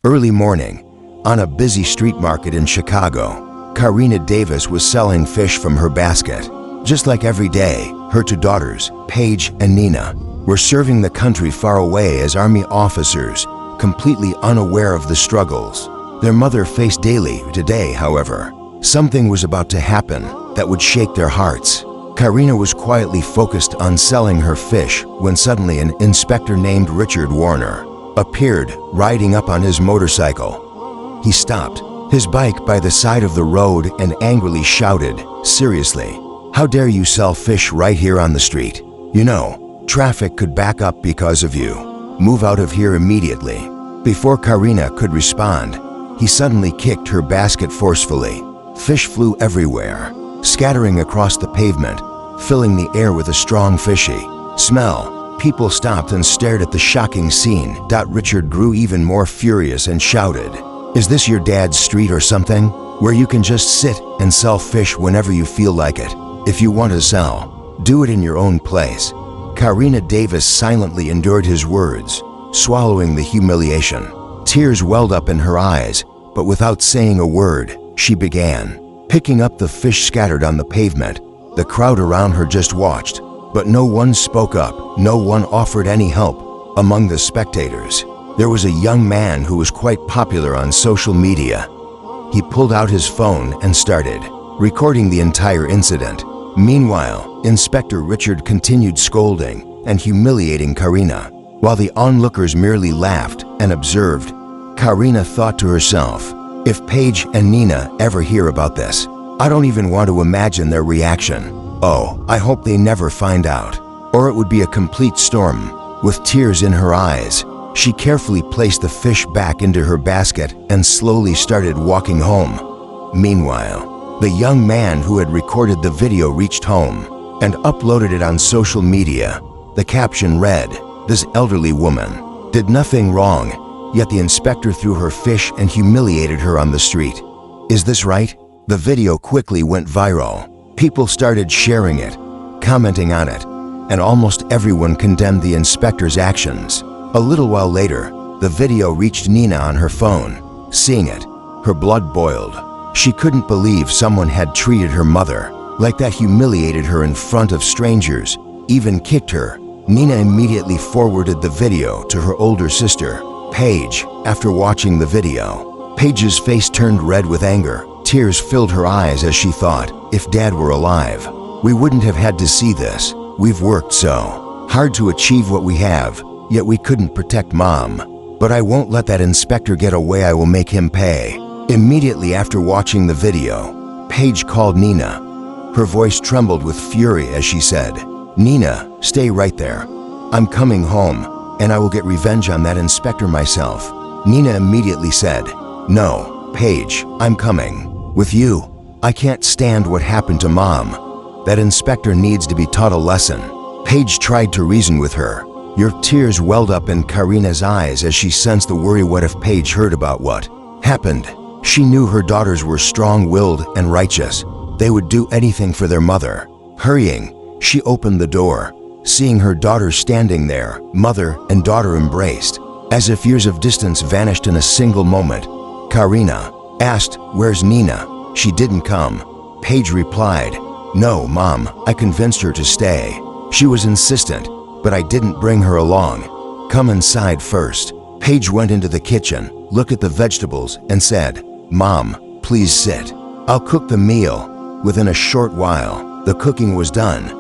Early morning, on a busy street market in Chicago, Karina Davis was selling fish from her basket. Just like every day, her two daughters, Paige and Nina, were serving the country far away as Army officers, completely unaware of the struggles their mother faced daily. Today, however, something was about to happen that would shake their hearts. Karina was quietly focused on selling her fish when suddenly an inspector named Richard Warner appeared, riding up on his motorcycle. He stopped his bike by the side of the road and angrily shouted, "Seriously, how dare you sell fish right here on the street? You know, traffic could back up because of you. Move out of here immediately." Before Karina could respond, he suddenly kicked her basket forcefully. Fish flew everywhere, scattering across the pavement, filling the air with a strong fishy smell. People stopped and stared at the shocking scene. Richard grew even more furious and shouted, "Is this your dad's street or something, where you can just sit and sell fish whenever you feel like it? If you want to sell, do it in your own place." Karina Davis silently endured his words, swallowing the humiliation. Tears welled up in her eyes, but without saying a word, she began picking up the fish scattered on the pavement. The crowd around her just watched, but no one spoke up. No one offered any help. Among the spectators, there was a young man who was quite popular on social media. He pulled out his phone and started recording the entire incident. Meanwhile, Inspector Richard continued scolding and humiliating Karina, while the onlookers merely laughed and observed. Karina thought to herself, "If Paige and Nina ever hear about this, I don't even want to imagine their reaction. Oh, I hope they never find out, or it would be a complete storm." With tears in her eyes, she carefully placed the fish back into her basket and slowly started walking home. Meanwhile, the young man who had recorded the video reached home and uploaded it on social media. The caption read, "This elderly woman did nothing wrong, yet the inspector threw her fish and humiliated her on the street. Is this right?" The video quickly went viral. People started sharing it, commenting on it, and almost everyone condemned the inspector's actions. A little while later, the video reached Nina on her phone. Seeing it, her blood boiled. She couldn't believe someone had treated her mother like that, humiliated her in front of strangers, even kicked her. Nina immediately forwarded the video to her older sister, Paige. After watching the video, Paige's face turned red with anger. Tears filled her eyes as she thought, "If Dad were alive, we wouldn't have had to see this. We've worked so hard to achieve what we have, yet we couldn't protect Mom. But I won't let that inspector get away. I will make him pay." Immediately after watching the video, Paige called Nina. Her voice trembled with fury as she said, "Nina, stay right there. I'm coming home, and I will get revenge on that inspector myself." Nina immediately said, "No, Paige, I'm coming with you. I can't stand what happened to Mom. That inspector needs to be taught a lesson." Paige tried to reason with her. Your tears welled up in Karina's eyes as she sensed the worry. What if Paige heard about what happened? She knew her daughters were strong-willed and righteous. They would do anything for their mother. Hurrying, she opened the door, seeing her daughter standing there, mother and daughter embraced. As if years of distance vanished in a single moment, Karina asked, "Where's Nina? She didn't come." Paige replied, "No, Mom, I convinced her to stay. She was insistent, but I didn't bring her along. Come inside first." Paige went into the kitchen, looked at the vegetables, and said, "Mom, please sit. I'll cook the meal." Within a short while, the cooking was done.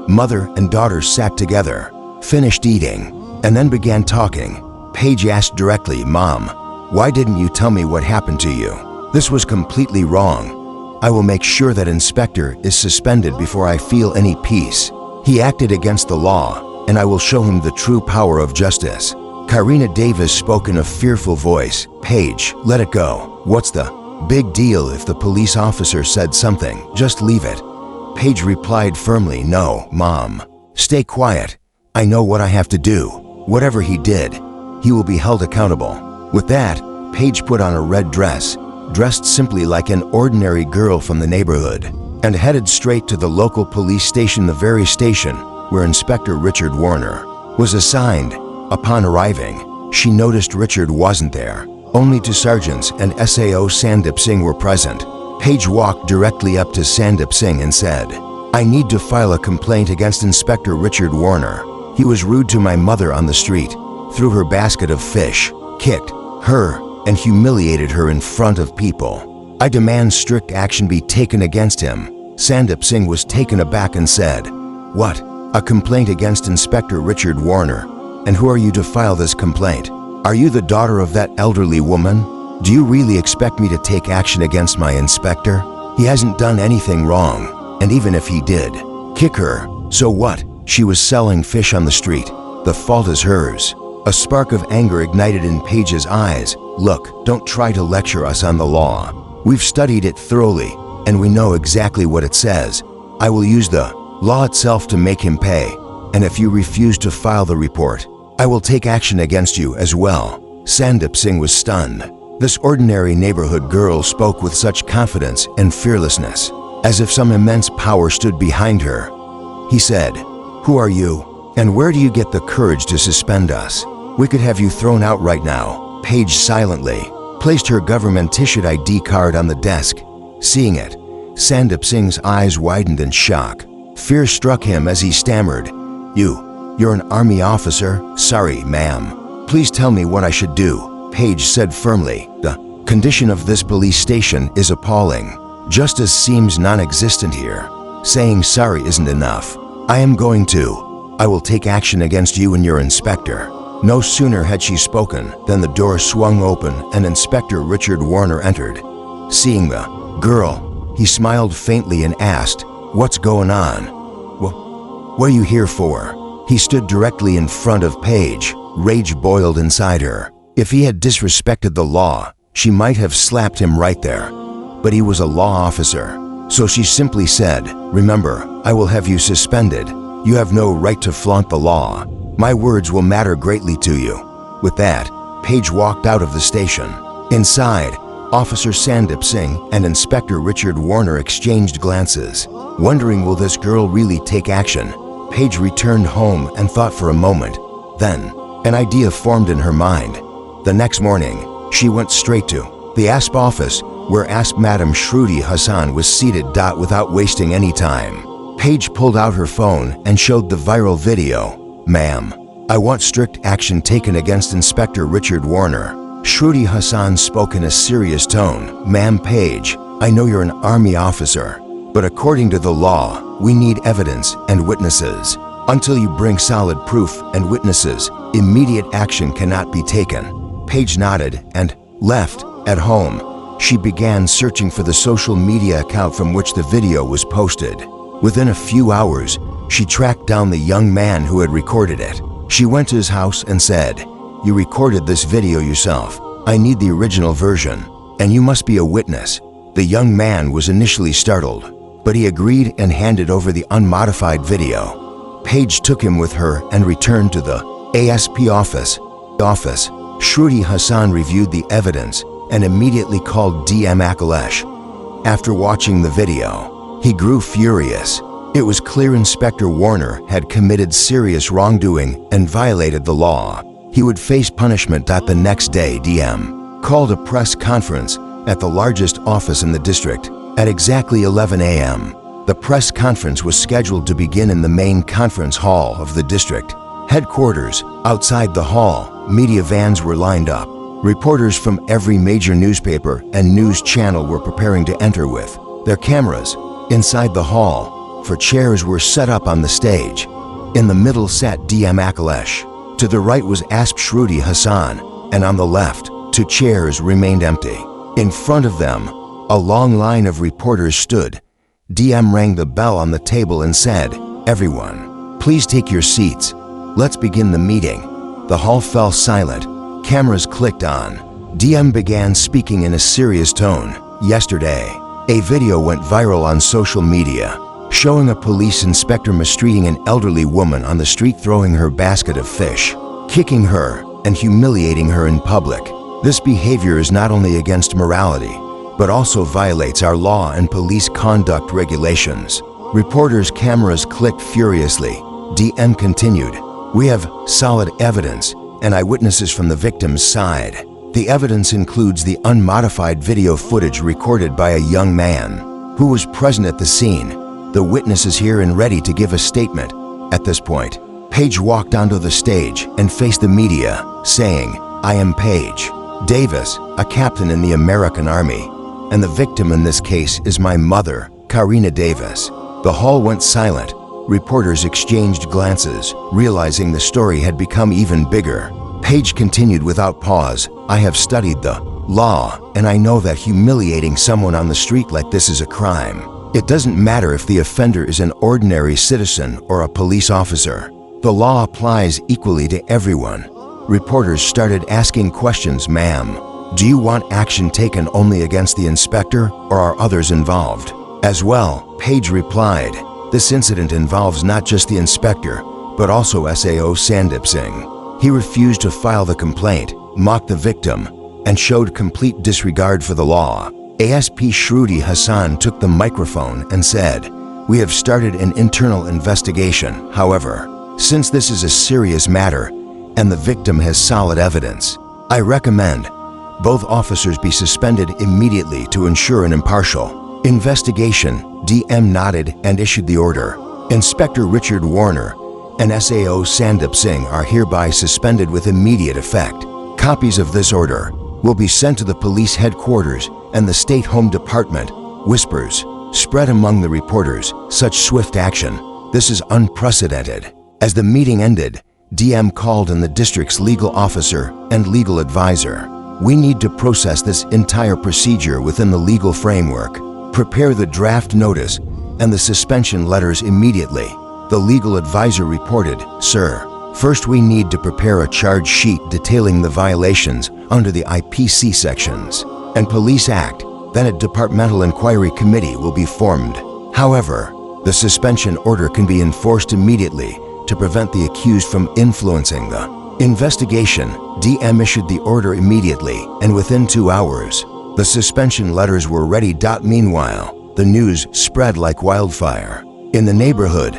Mother and daughter sat together, finished eating, and then began talking. Paige asked directly, "Mom, why didn't you tell me what happened to you? This was completely wrong. I will make sure that inspector is suspended before I feel any peace. He acted against the law, and I will show him the true power of justice." Karina Davis spoke in a fearful voice. "Paige, let it go. What's the big deal if the police officer said something? Just leave it." Paige replied firmly, "No, Mom. Stay quiet. I know what I have to do. Whatever he did, he will be held accountable." With that, Paige put on a red dress, dressed simply like an ordinary girl from the neighborhood, and headed straight to the local police station, the very station where Inspector Richard Warner was assigned. Upon arriving, she noticed Richard wasn't there. Only two sergeants and SAO Sandip Singh were present. Page walked directly up to Sandip Singh and said, "I need to file a complaint against Inspector Richard Warner. He was rude to my mother on the street, threw her basket of fish, kicked her, and humiliated her in front of people. I demand strict action be taken against him." Sandip Singh was taken aback and said, "What? A complaint against Inspector Richard Warner? And who are you to file this complaint? Are you the daughter of that elderly woman? Do you really expect me to take action against my inspector? He hasn't done anything wrong, and even if he did, kick her. So what? She was selling fish on the street. The fault is hers." A spark of anger ignited in Page's eyes. "Look, don't try to lecture us on the law. We've studied it thoroughly, and we know exactly what it says. I will use the law itself to make him pay, and if you refuse to file the report, I will take action against you as well." Sandip Singh was stunned. This ordinary neighborhood girl spoke with such confidence and fearlessness, as if some immense power stood behind her. He said, "Who are you? And where do you get the courage to suspend us? We could have you thrown out right now." Page silently placed her government-issued ID card on the desk. Seeing it, Sandip Singh's eyes widened in shock. Fear struck him as he stammered, You're an army officer?" "Sorry, ma'am. Please tell me what I should do," Page said firmly. "The condition of this police station is appalling. Justice seems non-existent here. Saying sorry isn't enough. I will take action against you and your inspector." No sooner had she spoken than the door swung open and Inspector Richard Warner entered. Seeing the girl, he smiled faintly and asked, "What's going on? What are you here for?" He stood directly in front of Page. Rage boiled inside her. If he had disrespected the law, she might have slapped him right there. But he was a law officer, so she simply said, "Remember, I will have you suspended. You have no right to flaunt the law. My words will matter greatly to you." With that, Page walked out of the station. Inside, Officer Sandip Singh and Inspector Richard Warner exchanged glances. Wondering, will this girl really take action? Page returned home and thought for a moment. Then, an idea formed in her mind. The next morning, she went straight to the ASP office, where ASP Madam Shruti Hassan was seated. Without wasting any time, Page pulled out her phone and showed the viral video. "Ma'am, I want strict action taken against Inspector Richard Warner." Shruti Hassan spoke in a serious tone. "Ma'am Page, I know you're an army officer, but according to the law, we need evidence and witnesses. Until you bring solid proof and witnesses, immediate action cannot be taken." Page nodded and left. At home, she began searching for the social media account from which the video was posted. Within a few hours, she tracked down the young man who had recorded it. She went to his house and said, "You recorded this video yourself. I need the original version, and you must be a witness." The young man was initially startled, but he agreed and handed over the unmodified video. Page took him with her and returned to the ASP office. Shruti Hassan reviewed the evidence and immediately called DM Akhilesh. After watching the video, he grew furious. It was clear Inspector Warner had committed serious wrongdoing and violated the law. He would face punishment. The next day, DM called a press conference at the largest office in the district at exactly 11 a.m. The press conference was scheduled to begin in the main conference hall of the district headquarters. Outside the hall, media vans were lined up. Reporters from every major newspaper and news channel were preparing to enter with their cameras. Inside the hall, chairs were set up on the stage. In the middle sat DM Akhilesh. To the right was ASP Shruti Hassan, and on the left, two chairs remained empty. In front of them, a long line of reporters stood. DM rang the bell on the table and said, "Everyone, please take your seats. Let's begin the meeting." The hall fell silent. Cameras clicked on. DM began speaking in a serious tone. "Yesterday, a video went viral on social media, showing a police inspector mistreating an elderly woman on the street, throwing her basket of fish, kicking her, and humiliating her in public. This behavior is not only against morality, but also violates our law and police conduct regulations." Reporters' cameras clicked furiously. DM continued, "We have solid evidence and eyewitnesses from the victim's side. The evidence includes the unmodified video footage recorded by a young man who was present at the scene. The witness is here and ready to give a statement. At this point, Page walked onto the stage and faced the media, saying, "I am Page Davis, a captain in the American Army, and the victim in this case is my mother, Karina Davis." The hall went silent. Reporters exchanged glances, realizing the story had become even bigger. Page continued without pause, "I have studied the law, and I know that humiliating someone on the street like this is a crime. It doesn't matter if the offender is an ordinary citizen or a police officer. The law applies equally to everyone." Reporters started asking questions. "Ma'am, do you want action taken only against the inspector, or are others involved as well?" Page replied, "This incident involves not just the inspector, but also SAO Sandip Singh. He refused to file the complaint, mocked the victim, and showed complete disregard for the law." ASP Shruti Hassan took the microphone and said, "We have started an internal investigation. However, since this is a serious matter and the victim has solid evidence, I recommend both officers be suspended immediately to ensure an impartial investigation." DM nodded and issued the order. Inspector Richard Warner and SAO Sandip Singh are hereby suspended with immediate effect. Copies of this order will be sent to the police headquarters and the State Home Department. Whispers spread among the reporters. Such swift action. This is unprecedented. As the meeting ended, DM called in the district's legal officer and legal advisor. "We need to process this entire procedure within the legal framework. Prepare the draft notice and the suspension letters immediately." The legal advisor reported, "Sir, first we need to prepare a charge sheet detailing the violations under the IPC sections and Police Act. Then a departmental inquiry committee will be formed. However, the suspension order can be enforced immediately to prevent the accused from influencing the investigation." DM issued the order immediately, and within 2 hours, the suspension letters were ready. Meanwhile, the news spread like wildfire. In the neighborhood,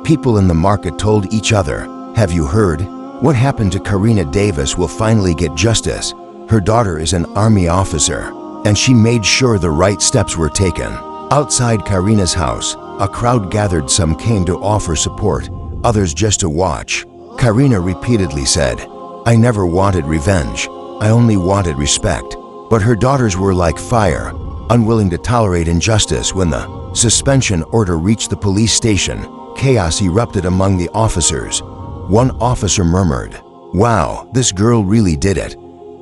people in the market told each other, "Have you heard? What happened to Karina Davis will finally get justice. Her daughter is an Army officer, and she made sure the right steps were taken." Outside Karina's house, a crowd gathered. Some came to offer support, others just to watch. Karina repeatedly said, "I never wanted revenge. I only wanted respect." But her daughters were like fire, unwilling to tolerate injustice. When the suspension order reached the police station, chaos erupted among the officers. One officer murmured, "Wow, this girl really did it.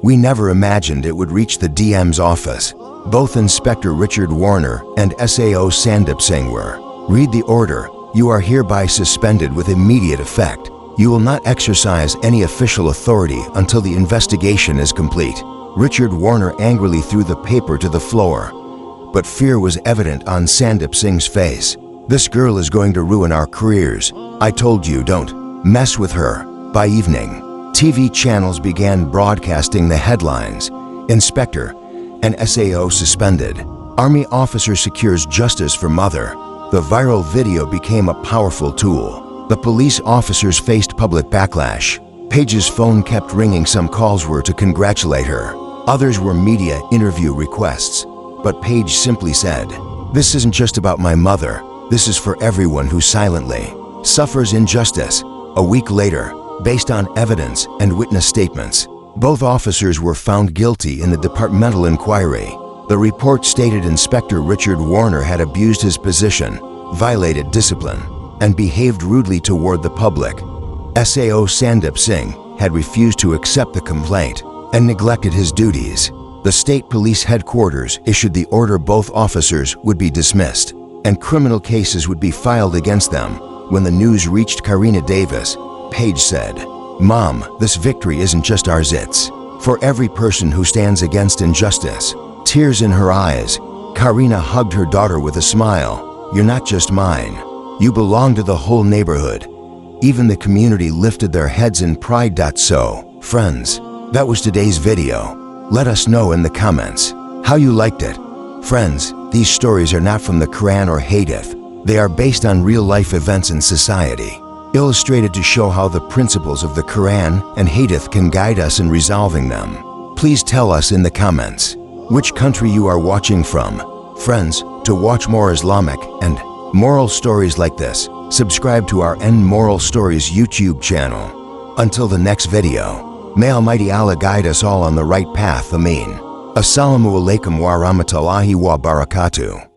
We never imagined it would reach the DM's office." Both Inspector Richard Warner and SAO Sandip Singh were. "Read the order. You are hereby suspended with immediate effect. You will not exercise any official authority until the investigation is complete." Richard Warner angrily threw the paper to the floor, but fear was evident on Sandip Singh's face. "This girl is going to ruin our careers. I told you, don't mess with her." By evening, TV channels began broadcasting the headlines, "Inspector and SAO suspended. Army officer secures justice for mother." The viral video became a powerful tool. The police officers faced public backlash. Page's phone kept ringing. Some calls were to congratulate her. Others were media interview requests. But Page simply said, "This isn't just about my mother. This is for everyone who silently suffers injustice." A week later, based on evidence and witness statements, both officers were found guilty in the departmental inquiry. The report stated Inspector Richard Warner had abused his position, violated discipline, and behaved rudely toward the public. SAO Sandip Singh had refused to accept the complaint and neglected his duties. The state police headquarters issued the order both officers would be dismissed, and criminal cases would be filed against them. When the news reached Karina Davis, Page said, "Mom, this victory isn't just ours, it's for every person who stands against injustice." Tears in her eyes, Karina hugged her daughter with a smile. "You're not just mine. You belong to the whole neighborhood." Even the community lifted their heads in pride. So, friends, that was today's video. Let us know in the comments how you liked it. Friends, these stories are not from the Quran or Hadith. They are based on real-life events in society, illustrated to show how the principles of the Quran and Hadith can guide us in resolving them. Please tell us in the comments which country you are watching from. Friends, to watch more Islamic and moral stories like this, subscribe to our N Moral Stories YouTube channel. Until the next video, may Almighty Allah guide us all on the right path. Ameen. Assalamu alaikum wa rahmatullahi wa barakatuh.